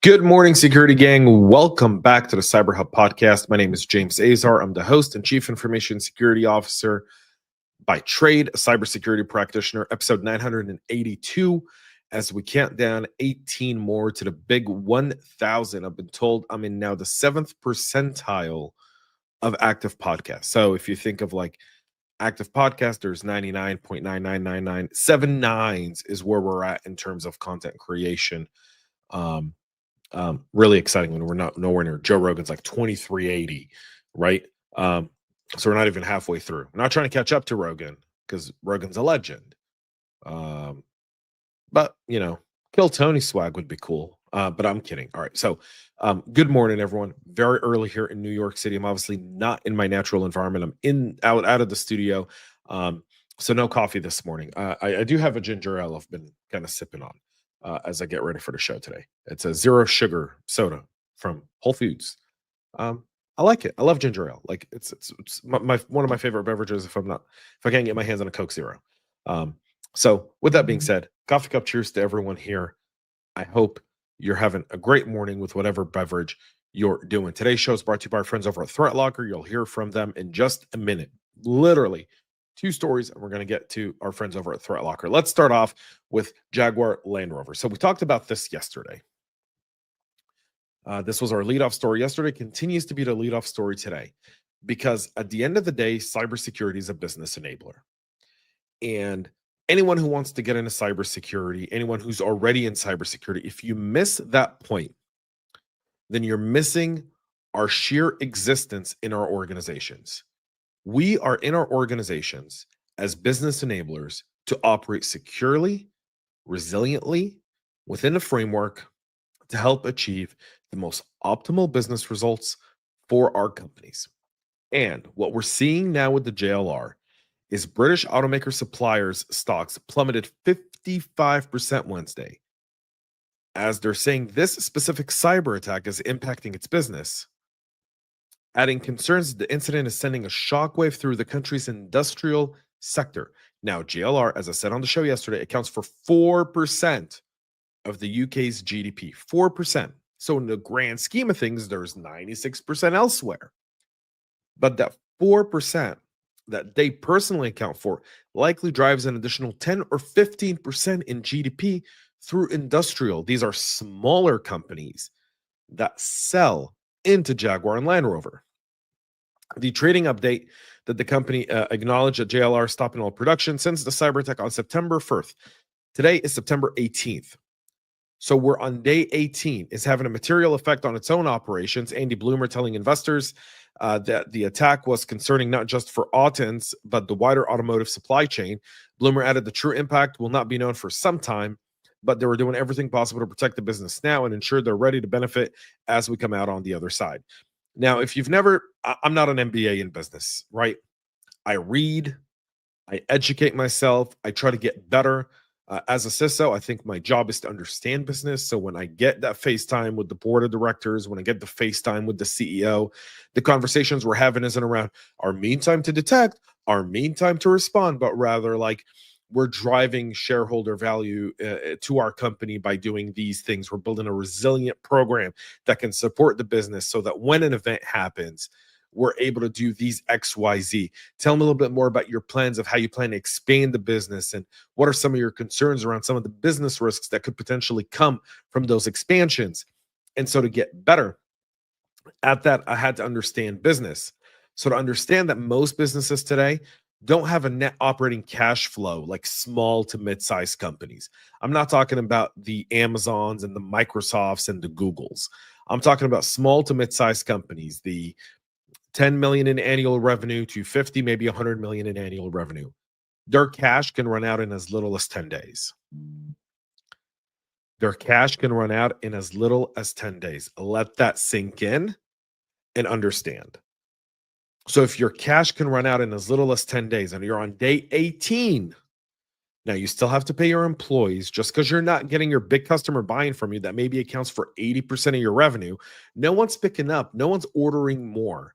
Good morning, security gang. Welcome back to the CyberHub Podcast. My name is James Azar. I'm the host and Chief Information Security Officer by trade, a cybersecurity practitioner, episode 982, as we count down 18 more to the big 1,000. I've been told I'm in now the 7th percentile of active podcasts. So if you think of like active podcast, there's 99.9999. 7 nines is where we're at in terms of content creation. Really exciting when we're not nowhere near Joe Rogan's like 2380, right? So we're not even halfway through. We're not trying to catch up to Rogan because Rogan's a legend. But you know, kill Tony swag would be cool. But I'm kidding. All right. So good morning, everyone. Very early here in New York City. I'm obviously not in my natural environment. I'm out of the studio. So no coffee this morning. I do have a ginger ale I've been kind of sipping on as I get ready for the show today. It's a 0 sugar soda from Whole Foods. I like it. I love ginger ale. Like it's my one of my favorite beverages if I can't get my hands on a Coke Zero. So with that being said, coffee cup cheers to everyone here. I hope you're having a great morning with whatever beverage you're doing. Today's show is brought to you by our friends over at Threat Locker. You'll hear from them in just a minute. Literally 2 stories, and we're going to get to our friends over at Threat Locker. Let's start off with Jaguar Land Rover. So we talked about this yesterday. This was our leadoff story yesterday, continues to be the leadoff story today, because at the end of the day, cybersecurity is a business enabler. And anyone who wants to get into cybersecurity, anyone who's already in cybersecurity, if you miss that point, then you're missing our sheer existence in our organizations. We are in our organizations as business enablers to operate securely, resiliently, within a framework to help achieve the most optimal business results for our companies. And what we're seeing now with the JLR is British automaker suppliers stocks plummeted 55% Wednesday, as they're saying this specific cyber attack is impacting its business, adding concerns that the incident is sending a shockwave through the country's industrial sector. Now, JLR, as I said on the show yesterday, accounts for 4% of the UK's GDP. 4%. So in the grand scheme of things, there's 96% elsewhere. But that 4% that they personally account for likely drives an additional 10 or 15% in GDP through industrial. These are smaller companies that sell into Jaguar and Land Rover. The trading update that the company acknowledged that JLR stopping all production since the cyber attack on September 1st. Today is September 18th. So we're on day 18. Is having a material effect on its own operations. Andy Bloomer telling investors that the attack was concerning not just for Autens, but the wider automotive supply chain. Bloomer added the true impact will not be known for some time, but they were doing everything possible to protect the business now and ensure they're ready to benefit as we come out on the other side. Now, if you've I'm not an MBA in business, right? I read, I educate myself, I try to get better. As a CISO, I think my job is to understand business. So when I get that FaceTime with the board of directors, when I get the FaceTime with the CEO, the conversations we're having isn't around our mean time to detect, our mean time to respond, but rather like we're driving shareholder value to our company by doing these things. We're building a resilient program that can support the business so that when an event happens, we're able to do these XYZ. Tell me a little bit more about your plans of how you plan to expand the business and what are some of your concerns around some of the business risks that could potentially come from those expansions. And so to get better at that, I had to understand business. So to understand that most businesses today don't have a net operating cash flow like small to mid-sized companies. I'm not talking about the Amazons and the Microsofts and the Googles. I'm talking about small to mid-sized companies, the 10 million in annual revenue to 50, maybe 100 million in annual revenue. Their cash can run out in as little as 10 days. Their cash can run out in as little as 10 days. Let that sink in and understand. So if your cash can run out in as little as 10 days and you're on day 18, now you still have to pay your employees just because you're not getting your big customer buying from you that maybe accounts for 80% of your revenue. No one's picking up. No one's ordering more.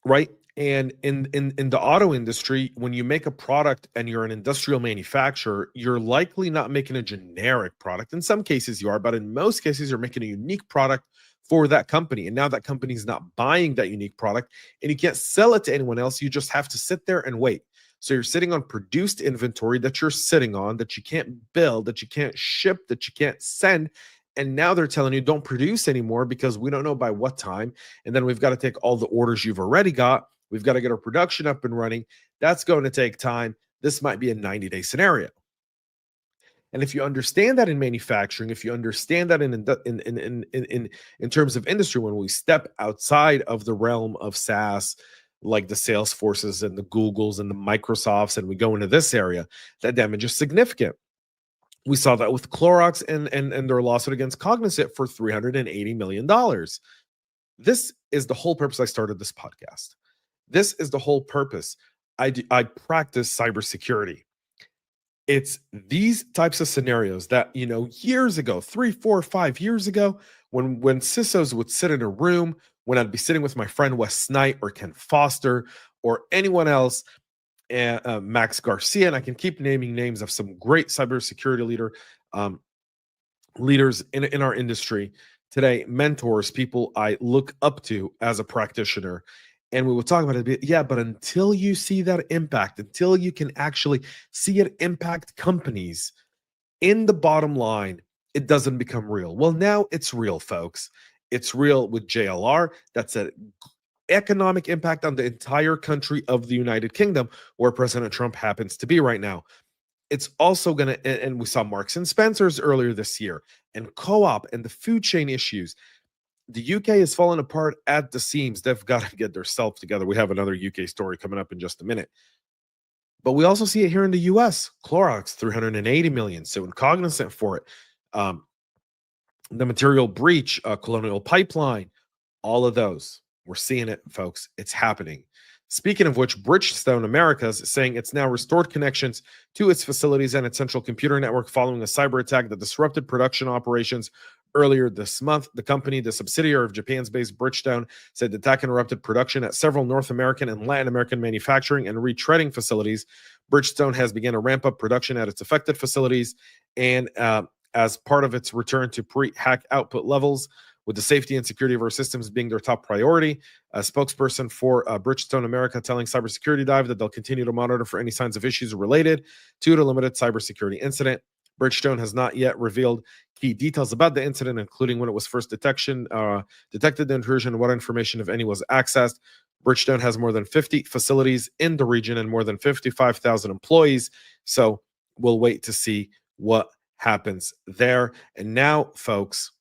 Right? And in the auto industry, when you make a product and you're an industrial manufacturer, you're likely not making a generic product. In some cases you are, but in most cases you're making a unique product for that company. And now that company is not buying that unique product and you can't sell it to anyone else. You just have to sit there and wait. So you're sitting on produced inventory that you're sitting on, that you can't build, that you can't ship, that you can't send. And now they're telling you don't produce anymore because we don't know by what time. And then we've got to take all the orders you've already got. We've got to get our production up and running. That's going to take time. This might be a 90-day scenario. And if you understand that in manufacturing, if you understand that in terms of industry, when we step outside of the realm of SaaS, like the Salesforces and the Googles and the Microsofts, and we go into this area, that damage is significant. We saw that with Clorox and their lawsuit against Cognizant for $380 million. This is the whole purpose I started this podcast. This is the whole purpose. I practice cybersecurity. It's these types of scenarios that, years ago, 3, 4, 5 years ago, when CISOs would sit in a room, when I'd be sitting with my friend Wes Knight or Ken Foster or anyone else, Max Garcia, and I can keep naming names of some great cybersecurity leaders in our industry today, mentors, people I look up to as a practitioner. And we will talk about it. Yeah, but until you see that impact, until you can actually see it impact companies in the bottom line, it doesn't become real. Well, now it's real, folks. It's real with JLR. That's an economic impact on the entire country of the United Kingdom, where President Trump happens to be right now. It's also going to, and we saw Marks and Spencer's earlier this year, and Co-op and the food chain issues. The UK is falling apart at the seams. They've got to get themselves together. We have another UK story coming up in just a minute. But we also see it here in the US. Clorox, $380 million. So in Cognizant for it. The material breach, Colonial Pipeline, all of those. We're seeing it, folks. It's happening. Speaking of which, Bridgestone Americas is saying it's now restored connections to its facilities and its central computer network following a cyber attack that disrupted production operations earlier this month. The company, the subsidiary of Japan's-based Bridgestone, said the attack interrupted production at several North American and Latin American manufacturing and retreading facilities. Bridgestone has begun to ramp up production at its affected facilities and as part of its return to pre-hack output levels, with the safety and security of our systems being their top priority. A spokesperson for Bridgestone America telling Cybersecurity Dive that they'll continue to monitor for any signs of issues related to the limited cybersecurity incident. Bridgestone has not yet revealed key details about the incident, including when it was first detected the intrusion, and what information, if any, was accessed. Bridgestone has more than 50 facilities in the region and more than 55,000 employees. So we'll wait to see what happens there. And now, folks,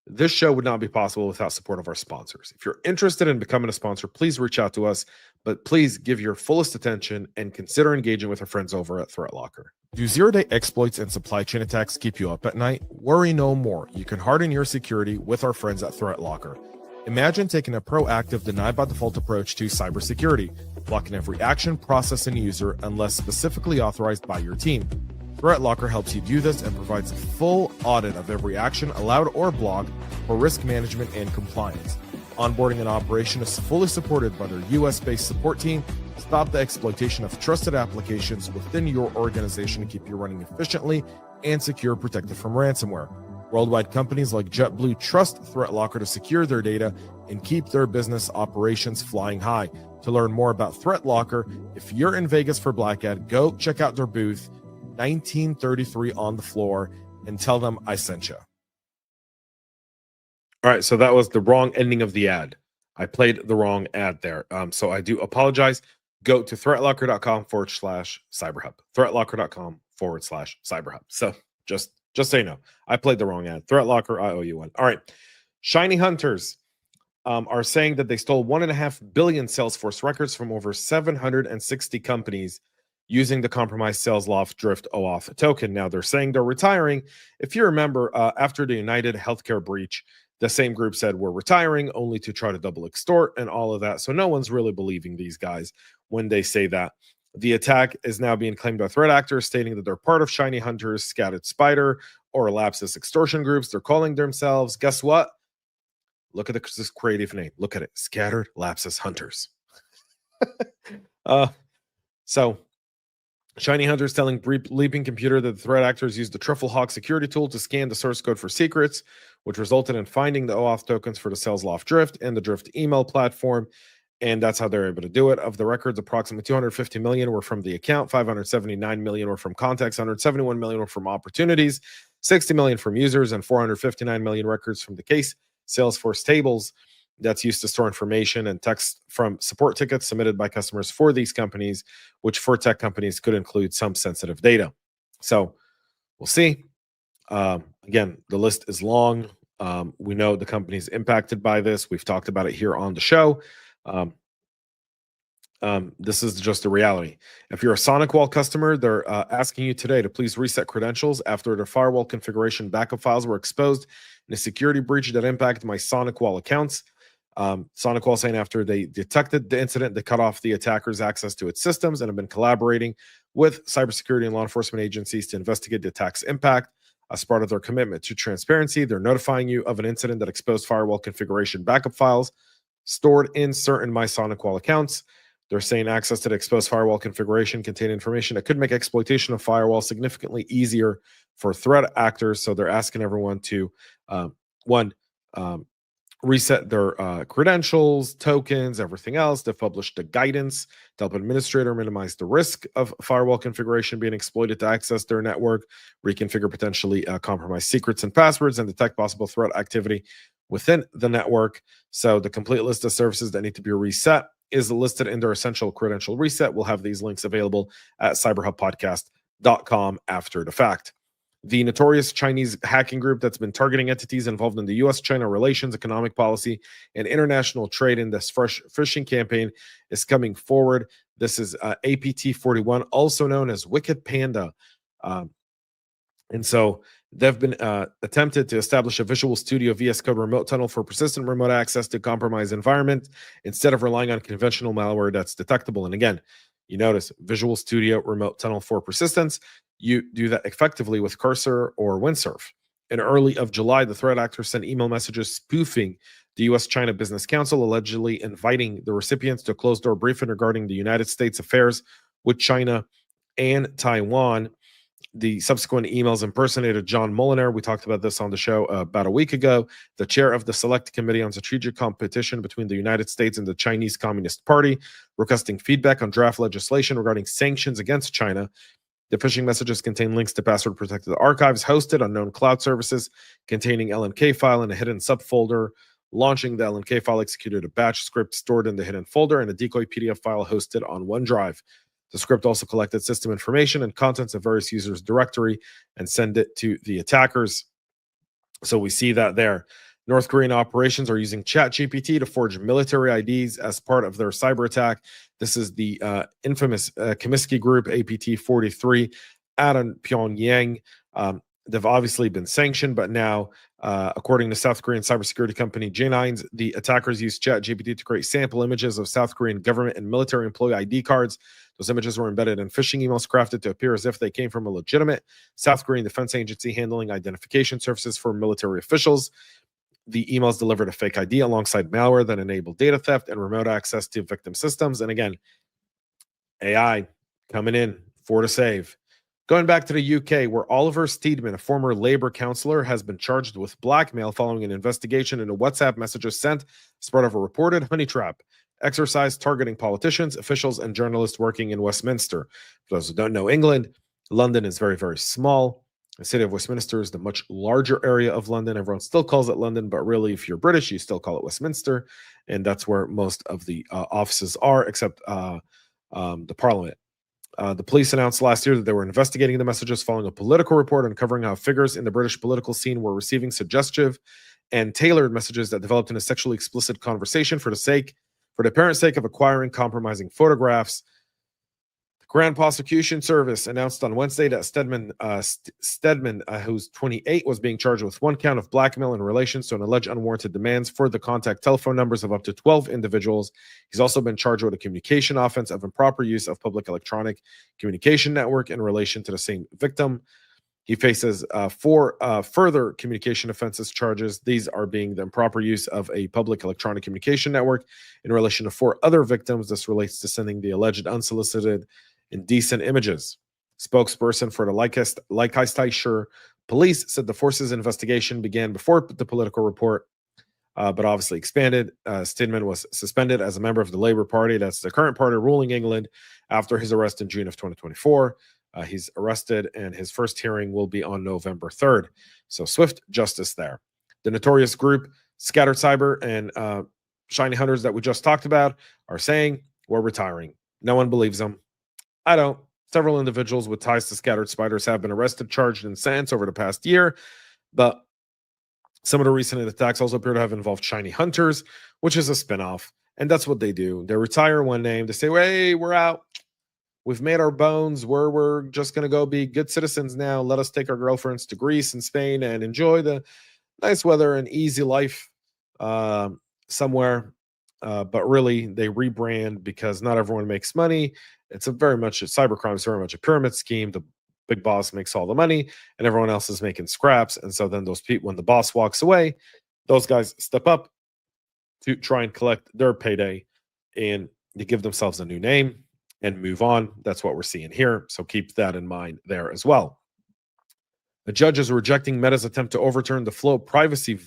this show would not be possible without support of our sponsors. If you're interested in becoming a sponsor, please reach out to us, but please give your fullest attention and consider engaging with our friends over at ThreatLocker. Do zero-day exploits and supply chain attacks keep you up at night? Worry no more. You can harden your security with our friends at ThreatLocker. Imagine taking a proactive, deny-by-default approach to cybersecurity, blocking every action, process, and user unless specifically authorized by your team. ThreatLocker helps you do this and provides a full audit of every action, allowed or blocked, for risk management and compliance. Onboarding and operation is fully supported by their US-based support team to stop the exploitation of trusted applications within your organization to keep you running efficiently and secure, protected from ransomware. Worldwide companies like JetBlue trust ThreatLocker to secure their data and keep their business operations flying high. To learn more about ThreatLocker, if you're in Vegas for Blackad, go check out their booth, 1933 on the floor, and tell them I sent you. All right, so that was the wrong ending of the ad. I played the wrong ad there. So I do apologize. Go to threatlocker.com/cyberhub. Threatlocker.com/cyberhub. So just so you know, I played the wrong ad. ThreatLocker, I owe you one. All right. ShinyHunters are saying that they stole 1.5 billion Salesforce records from over 760 companies using the compromised Salesloft Drift OAuth token. Now they're saying they're retiring. If you remember, after the United Healthcare breach, the same group said we're retiring, only to try to double extort and all of that. So no one's really believing these guys when they say that. The attack is now being claimed by threat actors, stating that they're part of ShinyHunters, Scattered Spider, or Lapsus extortion groups. They're calling themselves, guess what? Look at this creative name. Look at it. Scattered Lapsus Hunters. uh, so ShinyHunters telling Leaping Computer that the threat actors used the Trufflehawk security tool to scan the source code for secrets, which resulted in finding the OAuth tokens for the Salesloft Drift and the Drift email platform. And that's how they're able to do it. Of the records, approximately 250 million were from the account, 579 million were from contacts, 171 million were from opportunities, 60 million from users, and 459 million records from the case Salesforce tables that's used to store information and text from support tickets submitted by customers for these companies, which for tech companies could include some sensitive data. So we'll see. Again, the list is long. We know the company's impacted by this. We've talked about it here on the show. This is just a reality. If you're a SonicWall customer, they're asking you today to please reset credentials after the firewall configuration backup files were exposed in a security breach that impacted my SonicWall accounts. SonicWall saying after they detected the incident, they cut off the attacker's access to its systems and have been collaborating with cybersecurity and law enforcement agencies to investigate the attack's impact. As part of their commitment to transparency, they're notifying you of an incident that exposed firewall configuration backup files stored in certain My SonicWall accounts. They're saying access to the exposed firewall configuration contained information that could make exploitation of firewall significantly easier for threat actors. So they're asking everyone to, reset their credentials, tokens, everything else. They've published the guidance to help administrator minimize the risk of firewall configuration being exploited to access their network, reconfigure potentially compromised secrets and passwords, and detect possible threat activity within the network. So the complete list of services that need to be reset is listed in their essential credential reset. We'll have these links available at cyberhubpodcast.com after the fact. The notorious Chinese hacking group that's been targeting entities involved in the U.S.-China relations, economic policy, and international trade in this fresh phishing campaign is coming forward. This is APT41, also known as Wicked Panda. And so they've been attempted to establish a Visual Studio VS Code remote tunnel for persistent remote access to compromised environment instead of relying on conventional malware that's detectable. And again, you notice Visual Studio remote tunnel for persistence. You do that effectively with Cursor or Windsurf. In early of July, the threat actor sent email messages spoofing the U.S.-China Business Council, allegedly inviting the recipients to a closed-door briefing regarding the United States affairs with China and Taiwan. The subsequent emails impersonated John Moliner. We talked about this on the show about a week ago, the chair of the Select Committee on Strategic Competition between the United States and the Chinese Communist Party, requesting feedback on draft legislation regarding sanctions against China. The phishing messages contain links to password-protected archives hosted on known cloud services containing LNK file in a hidden subfolder. Launching the LNK file executed a batch script stored in the hidden folder and a decoy PDF file hosted on OneDrive. The script also collected system information and contents of various users' directory and sent it to the attackers. So we see that there. North Korean operations are using ChatGPT to forge military IDs as part of their cyber attack. This is the infamous Kimsuky group, APT43, out in Pyongyang. They've obviously been sanctioned, but now, according to South Korean cybersecurity company J9, the attackers used ChatGPT to create sample images of South Korean government and military employee ID cards. Those images were embedded in phishing emails crafted to appear as if they came from a legitimate South Korean defense agency handling identification services for military officials. The emails delivered a fake ID alongside malware that enabled data theft and remote access to victim systems. And again, AI coming in for to save. Going back to the UK, where Oliver Steadman, a former Labour councillor, has been charged with blackmail following an investigation into WhatsApp messages sent as part of a reported honey trap exercise targeting politicians, officials, and journalists working in Westminster. For those who don't know England, London is very, very small. The city of Westminster is the much larger area of London. Everyone still calls it London, but really, if you're British, you still call it Westminster. And that's where most of the offices are, except the Parliament. The police announced last year that they were investigating the messages following a political report uncovering how figures in the British political scene were receiving suggestive and tailored messages that developed in a sexually explicit conversation for the apparent sake of acquiring compromising photographs. The Grand Prosecution Service announced on Wednesday that Steadman, who's 28, was being charged with one count of blackmail in relation to an alleged unwarranted demands for the contact telephone numbers of up to 12 individuals. He's also been charged with a communication offense of improper use of public electronic communication network in relation to the same victim. He faces 4 further communication offenses charges. These are being the improper use of a public electronic communication network in relation to 4 other victims. This relates to sending the alleged unsolicited indecent images. Spokesperson for the Leicester police said the force's investigation began before the Political report, but obviously expanded. Steadman was suspended as a member of the Labour Party. That's the current party ruling England after his arrest in June of 2024. He's arrested, and his first hearing will be on November 3rd. So swift justice there. The notorious group Scattered Cyber and ShinyHunters that we just talked about are saying we're retiring. No one believes them. I don't. Several individuals with ties to Scattered Spiders have been arrested, charged, and sentenced over the past year, but some of the recent attacks also appear to have involved ShinyHunters, which is a spinoff, and that's what they do. They retire one name. They say, hey, we're out. We've made our bones. We're just going to go be good citizens now. Let us take our girlfriends to Greece and Spain and enjoy the nice weather and easy life somewhere. But really, they rebrand because not everyone makes money. It's cybercrime is very much a pyramid scheme. The big boss makes all the money, and everyone else is making scraps. And so then those people, when the boss walks away, those guys step up to try and collect their payday, and they give themselves a new name and move on. That's what we're seeing here. So keep that in mind there as well. The judge is rejecting Meta's attempt to overturn the Flow privacy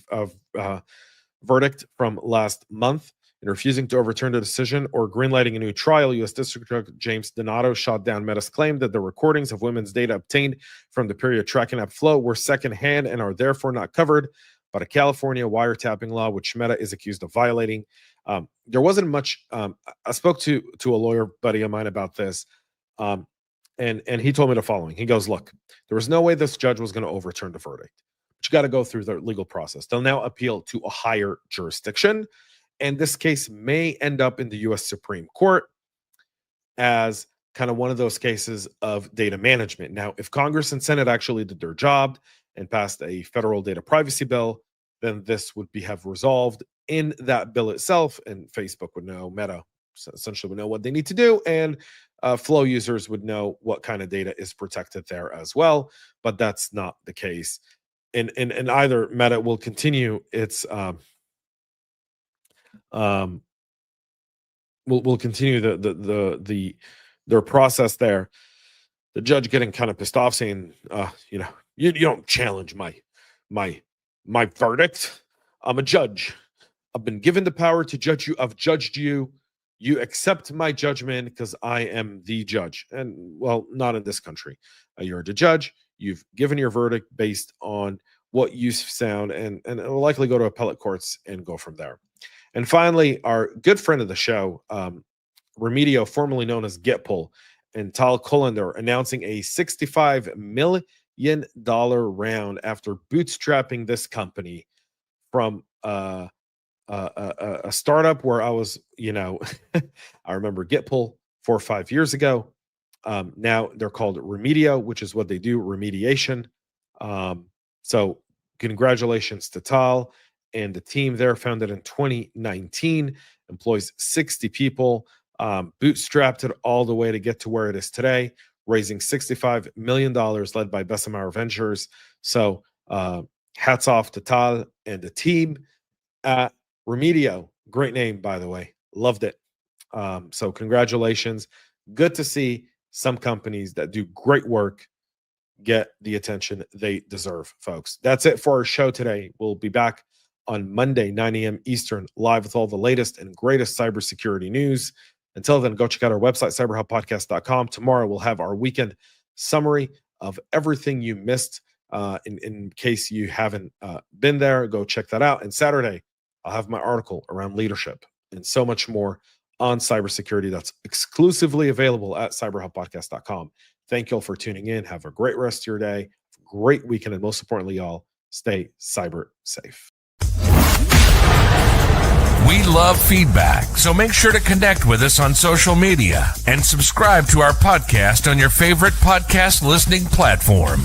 verdict from last month. In refusing to overturn the decision or greenlighting a new trial, U.S. District Judge James Donato shot down Meta's claim that the recordings of women's data obtained from the period tracking app Flow were secondhand and are therefore not covered by the California wiretapping law, which Meta is accused of violating. There wasn't much. I spoke to a lawyer buddy of mine about this, and he told me the following. He goes, look, there was no way this judge was going to overturn the verdict. But you got to go through the legal process. They'll now appeal to a higher jurisdiction. And this case may end up in the U.S. Supreme Court as kind of one of those cases of data management. Now, if Congress and Senate actually did their job and passed a federal data privacy bill, then this would have resolved in that bill itself, and Facebook would know, Meta essentially would know what they need to do, and Flow users would know what kind of data is protected there as well. But that's not the case. And either Meta will continue its we'll continue their process there. The judge getting kind of pissed off, saying, you don't challenge my verdict. I'm a judge. I've been given the power to judge you. I've judged you. You accept my judgment because I am the judge. And well, not in this country. You're the judge. You've given your verdict based on what you found, and it will likely go to appellate courts and go from there. And finally, our good friend of the show, Remedio, formerly known as Gitpull, and Tal Kullander announcing a $65 million round after bootstrapping this company from a startup where I was, I remember Gitpull 4 or 5 years ago. Now they're called Remedio, which is what they do, remediation. So congratulations to Tal and the team there, founded in 2019, employs 60 people, bootstrapped it all the way to get to where it is today, raising $65 million, led by Bessemer Ventures. So hats off to Tal and the team at Remedio. Great name, by the way. Loved it. So congratulations. Good to see some companies that do great work get the attention they deserve, folks. That's it for our show today. We'll be back on Monday, 9 a.m. Eastern, live with all the latest and greatest cybersecurity news. Until then, go check out our website, cyberhubpodcast.com. Tomorrow, we'll have our weekend summary of everything you missed. In case you haven't been there, go check that out. And Saturday, I'll have my article around leadership and so much more on cybersecurity that's exclusively available at cyberhubpodcast.com. Thank you all for tuning in. Have a great rest of your day, great weekend, and most importantly, y'all, stay cyber safe. We love feedback, so make sure to connect with us on social media and subscribe to our podcast on your favorite podcast listening platform.